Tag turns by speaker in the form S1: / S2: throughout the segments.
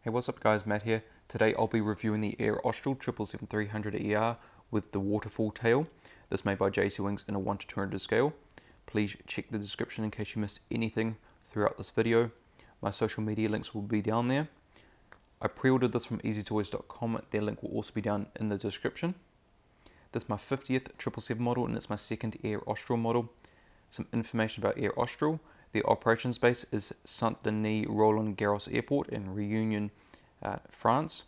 S1: Hey, what's up guys, Matt here. Today I'll be reviewing the Air Austral 777-300ER with the Waterfall tail. This made by JC Wings in a 1 to 200 scale. Please check the description in case you missed anything throughout this video. My social media links will be down there. I pre-ordered this from easytoys.com. Their link will also be down in the description. This is my 50th 777 model and it's my second Air Austral model. Some information about Air Austral. The operations base is Saint-Denis Roland Garros Airport in Réunion, France.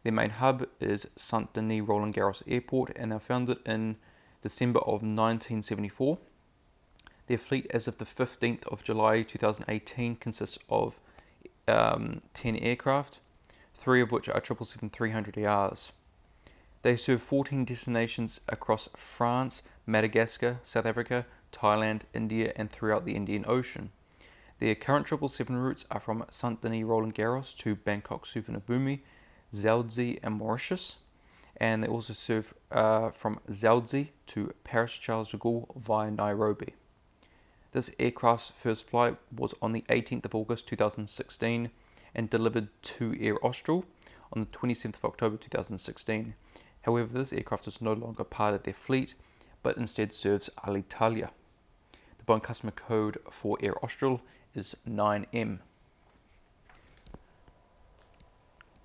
S1: Their main hub is Saint-Denis Roland Garros Airport and they were founded in December of 1974. Their fleet as of the 15th of July 2018 consists of 10 aircraft, 3 of which are 777-300ERs. They serve 14 destinations across France, Madagascar, South Africa, Thailand, India and throughout the Indian Ocean. Their current 777 routes are from Saint-Denis Roland Garros to Bangkok Suvarnabhumi, Dzaoudzi and Mauritius, and they also serve from Dzaoudzi to Paris Charles de Gaulle via Nairobi. This aircraft's first flight was on the 18th of August 2016 and delivered to Air Austral on the 27th of October 2016. However, this aircraft is no longer part of their fleet, but instead serves Alitalia. The Boeing customer code for Air Austral is 9M.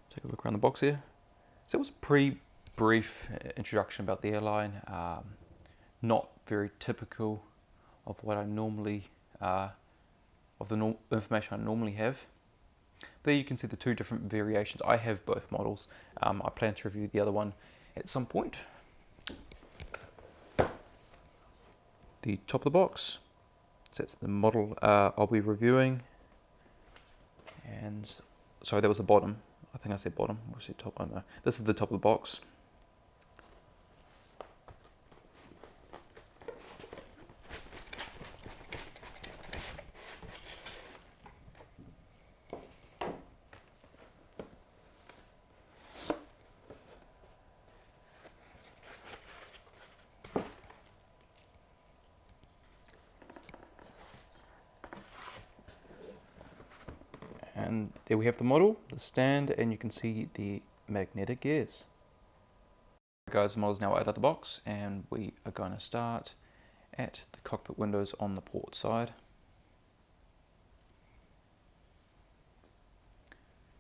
S1: Take a look around the box here. So it was a pretty brief introduction about the airline. Not very typical of what I normally, of the information I normally have. There you can see the two different variations. I have both models. I plan to review the other one at some point. The top of the box. So that's the model I'll be reviewing. And sorry, that was the bottom. I think I said bottom. Or said top? I don't know. This is the top of the box. And there we have the model, the stand, and you can see the magnetic gears. Guys, the model's now out of the box, and we are going to start at the cockpit windows on the port side.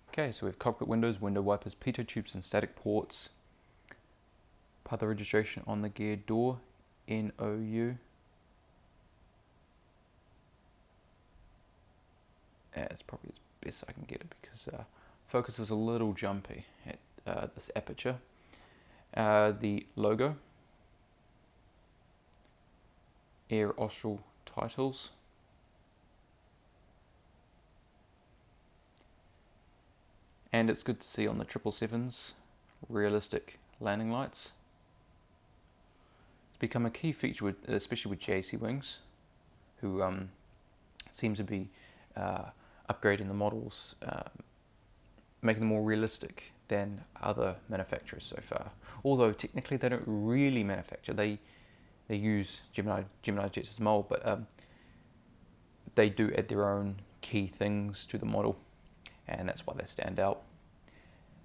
S1: Okay, so we have cockpit windows, window wipers, pitot tubes, and static ports. Part of the registration on the gear door, NOU. It's probably as best I can get it because focus is a little jumpy at this aperture. The logo, Air Austral titles, and it's good to see on the 777s realistic landing lights. It's become a key feature, especially with JC Wings, who seem to be upgrading the models, making them more realistic than other manufacturers so far. Although technically they don't really manufacture, they use Gemini Jets as mold, but they do add their own key things to the model, and that's why they stand out.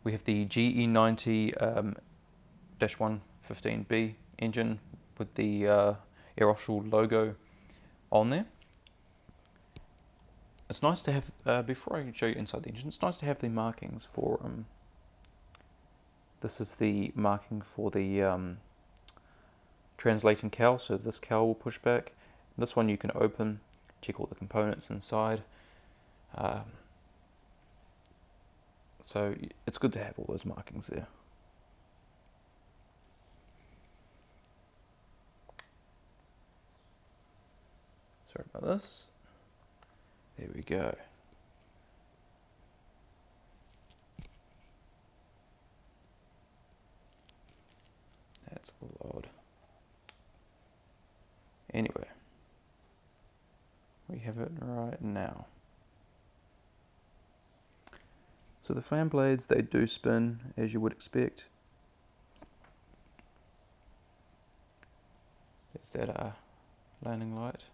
S1: We have the GE90-115B engine with the Air Austral logo on there. It's nice to have, before I show you inside the engine, it's nice to have the markings for, this is the marking for the translating cowl, so this cowl will push back. This one you can open, check all the components inside. So it's good to have all those markings there. Sorry about this. There we go. That's a little odd. Anyway, we have it right now. So the fan blades, they do spin as you would expect. There's that landing light.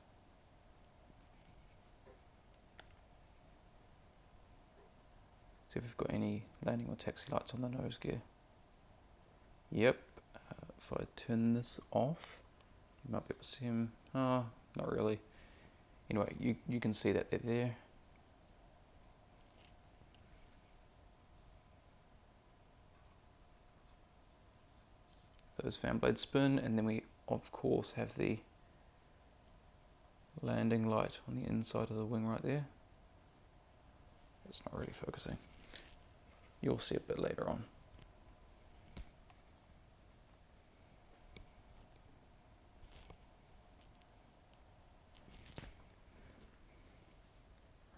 S1: see if we've got any landing or taxi lights on the nose gear. Yep. If I turn this off, you might be able to see them. Oh, not really. Anyway, you can see that they're there. Those fan blades spin, and then we of course have the landing light on the inside of the wing right there. It's not really focusing. You'll see a bit later on.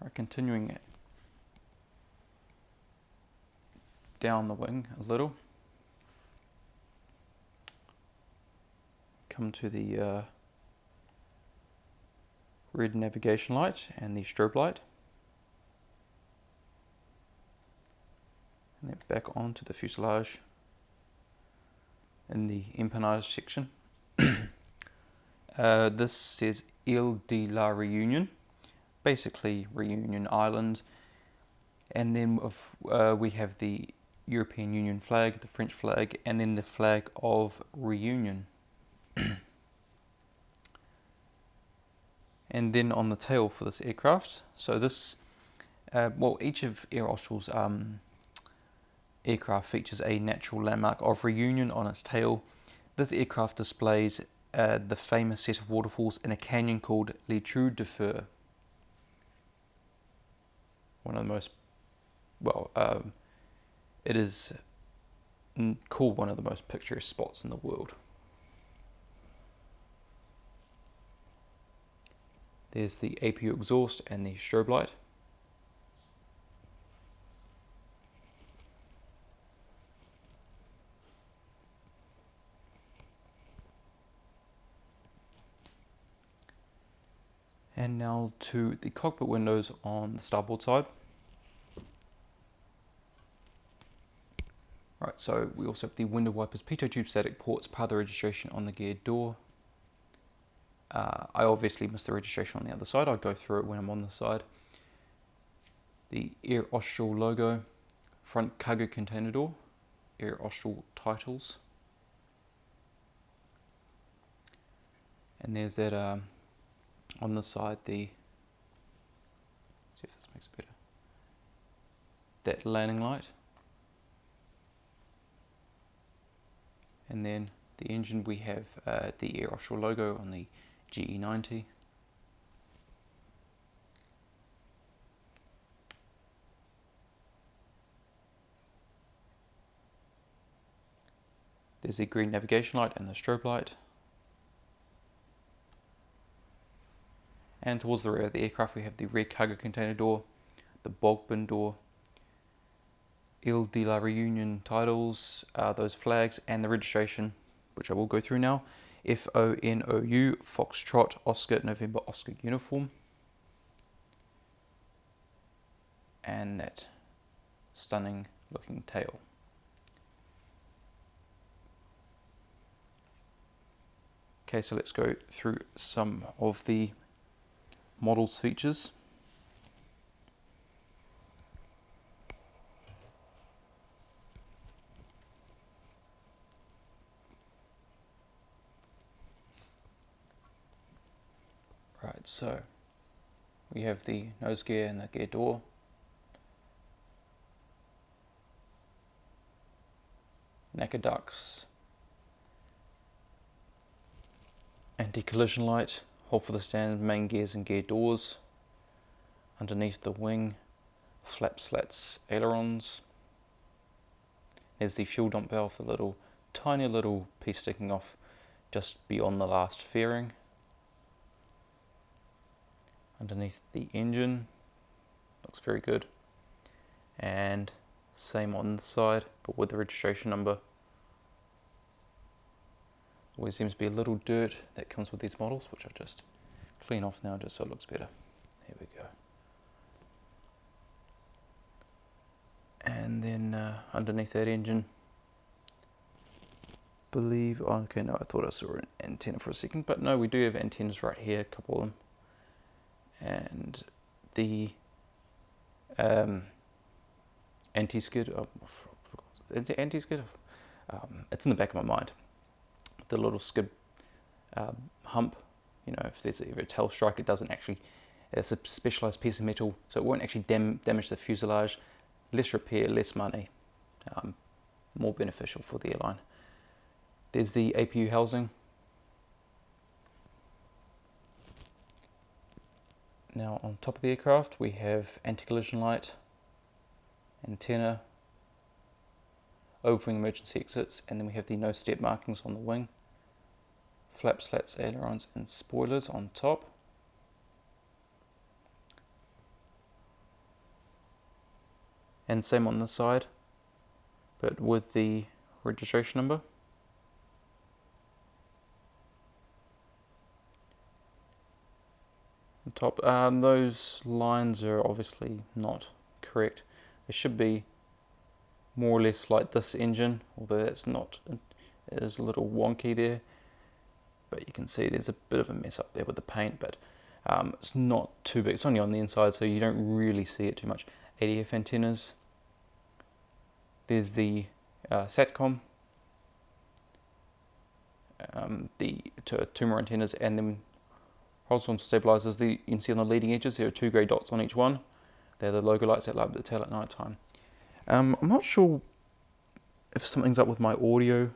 S1: Right, continuing down the wing a little. Come to the red navigation light and the strobe light. And then back onto the fuselage in the empennage section. This says Ile de la Réunion, basically Reunion Island. And then we have the European Union flag, the French flag, and then the flag of Reunion. And then on the tail for this aircraft, so this, well, each of Air Austral's aircraft features a natural landmark of Reunion on its tail. This aircraft displays the famous set of waterfalls in a canyon called Le Trou de Fer. One of the most, well, it is called one of the most picturesque spots in the world. There's the Apu exhaust and the strobe light. And now to the cockpit windows on the starboard side. Right, so we also have the window wipers, pitot tube static ports, part of the registration on the gear door. I obviously missed the registration on the other side. I'll go through it when I'm on the side. The Air Austral logo, front cargo container door, Air Austral titles. And there's that on the side, see if this makes it better, that landing light. And then the engine, we have the Air Austral logo on the GE90. There's the green navigation light and the strobe light. And towards the rear of the aircraft we have the rear cargo container door, the bulk bin door, Ile de la Réunion titles, those flags, and the registration, which I will go through now. F-ONOU, Foxtrot, Oscar, November, Oscar uniform. And that stunning looking tail. Okay, so let's go through some of the model's features. Right, so we have the nose gear and the gear door. Necker ducts, anti-collision light, hold for the stand, main gears and gear doors. Underneath the wing, flap slats, ailerons. There's the fuel dump valve, the tiny little piece sticking off just beyond the last fairing. Underneath the engine, looks very good. And same on the side, but with the registration number. Always seems to be a little dirt that comes with these models, which I'll just clean off now just so it looks better. Here we go. And then underneath that engine, believe, oh, okay, no, I thought I saw an antenna for a second, but no, we do have antennas right here, a couple of them. And the anti-skid. Is it anti-skid? It's in the back of my mind. The little skid hump. You know, if there's ever a tail strike, it doesn't actually. It's a specialised piece of metal, so it won't actually damage the fuselage. Less repair, less money. More beneficial for the airline. There's the Apu housing. Now on top of the aircraft we have anti-collision light, antenna, overwing emergency exits, and then we have the no step markings on the wing, flaps, slats, ailerons and spoilers on top. And same on this side, but with the registration number. On top, those lines are obviously not correct. They should be more or less like this engine, although that's not. It is a little wonky there, but you can see there's a bit of a mess up there with the paint, but it's not too big. It's only on the inside, so you don't really see it too much. ADF antennas. There's the SATCOM, the two more antennas, and then horizontal stabilizers. You can see on the leading edges there are two grey dots on each one. They're the logo lights that light up the tail at night time. I'm not sure if something's up with my audio.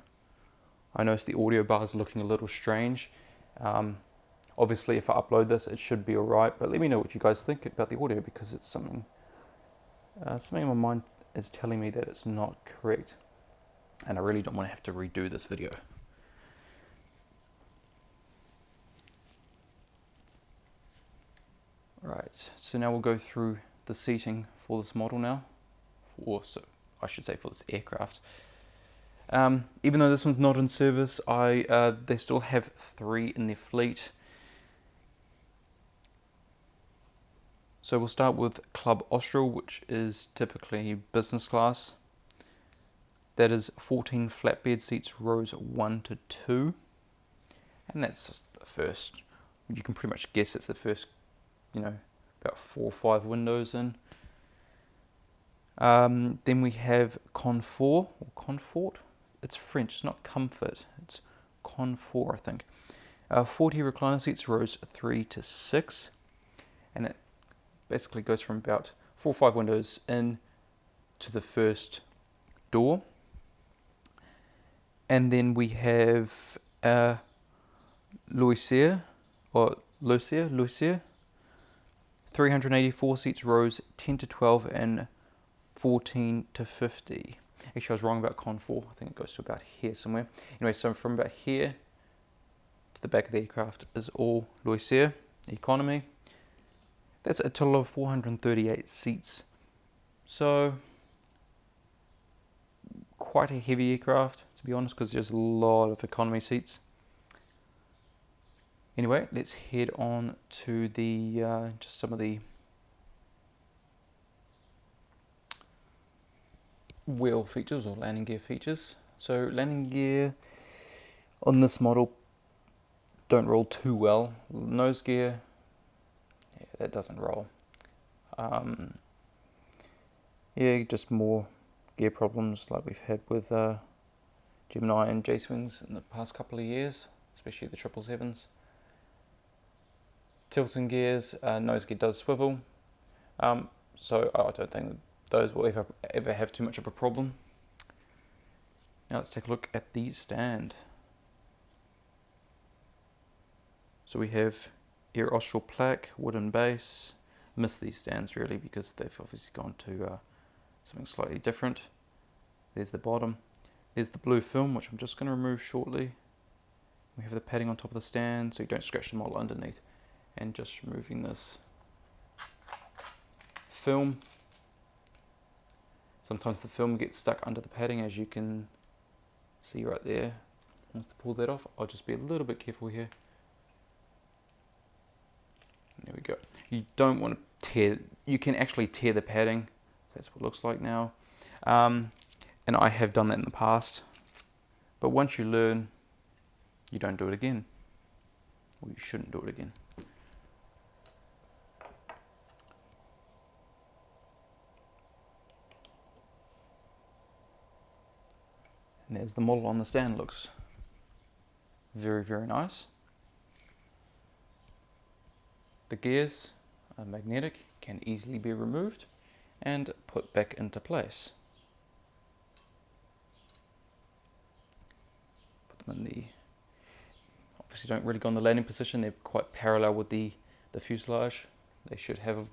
S1: I noticed the audio bar is looking a little strange. Obviously if I upload this it should be alright, but let me know what you guys think about the audio, because it's something in my mind is telling me that it's not correct, and I really don't want to have to redo this video. Right, so now we'll go through the seating for this model now, I should say for this aircraft. Even though this one's not in service, they still have 3 in their fleet. So we'll start with Club Austral, which is typically business class. That is 14 flatbed seats, rows 1 to 2. And that's the first, you can pretty much guess it's the first, about 4 or 5 windows in. Then we have Confort, or Confort. It's French, it's not comfort, it's Confort, I think. 40 recliner seats, rows 3 to 6. And it basically goes from about 4 or 5 windows in to the first door. And then we have Loisirs, 384 seats, rows 10 to 12 and 14 to 50. Actually, I was wrong about Confort. I think it goes to about here somewhere. Anyway, so from about here to the back of the aircraft is all Loisirs economy. That's a total of 438 seats. So quite a heavy aircraft, to be honest, because there's a lot of economy seats. Anyway, let's head on to the just some of the wheel features or landing gear features. So landing gear on this model don't roll too well. Nose gear, yeah, that doesn't roll. Yeah, just more gear problems like we've had with Gemini and J-Swings in the past couple of years, especially the 777s. Tilting gears, nose gear does swivel, so I don't think those will ever have too much of a problem. Now let's take a look at the stand. So we have Air Austral plaque, wooden base. Miss these stands really because they've obviously gone to something slightly different. There's the bottom. There's the blue film, which I'm just going to remove shortly. We have the padding on top of the stand so you don't scratch the model underneath. And just removing this film. Sometimes the film gets stuck under the padding, as you can see right there. Once to pull that off, I'll just be a little bit careful here. There we go. You don't want to tear, you can actually tear the padding. That's what it looks like now. And I have done that in the past. But once you learn, you don't do it again. Or you shouldn't do it again. And there's the model on the stand. Looks very, very nice. The gears are magnetic, can easily be removed and put back into place. Put them in the, obviously don't really go in the landing position, they're quite parallel with the fuselage. They should have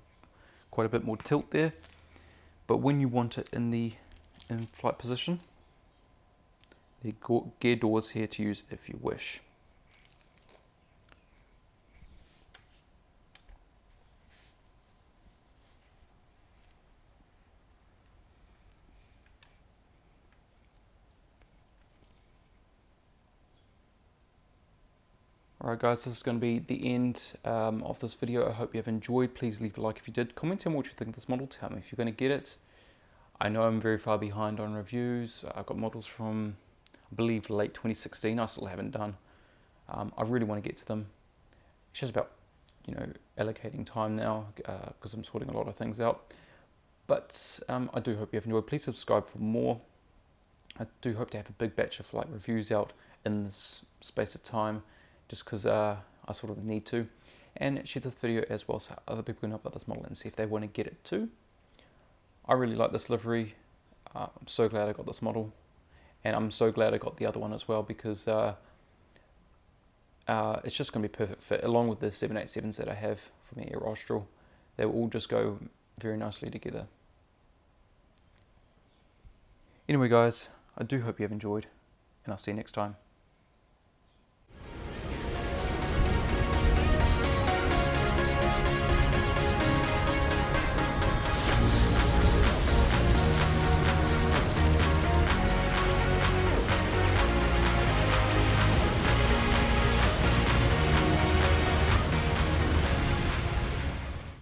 S1: quite a bit more tilt there, but when you want it in the in-flight position, the gear doors here to use if you wish. Alright guys, this is going to be the end of this video. I hope you have enjoyed. Please leave a like if you did. Comment on what you think of this model. Tell me if you're going to get it. I know I'm very far behind on reviews. I've got models from, I believe, late 2016 I still haven't done. I really want to get to them. It's just about, you know, allocating time now because I'm sorting a lot of things out. But I do hope you have enjoyed. Please subscribe for more. I do hope to have a big batch of like reviews out in this space of time, just because I sort of need to. And share this video as well so other people know about this model and see if they want to get it too. I really like this livery. I'm so glad I got this model, and I'm so glad I got the other one as well, because it's just going to be a perfect fit along with the 787s that I have from Air Austral. They will all just go very nicely together. Anyway guys, I do hope you have enjoyed, and I'll see you next time.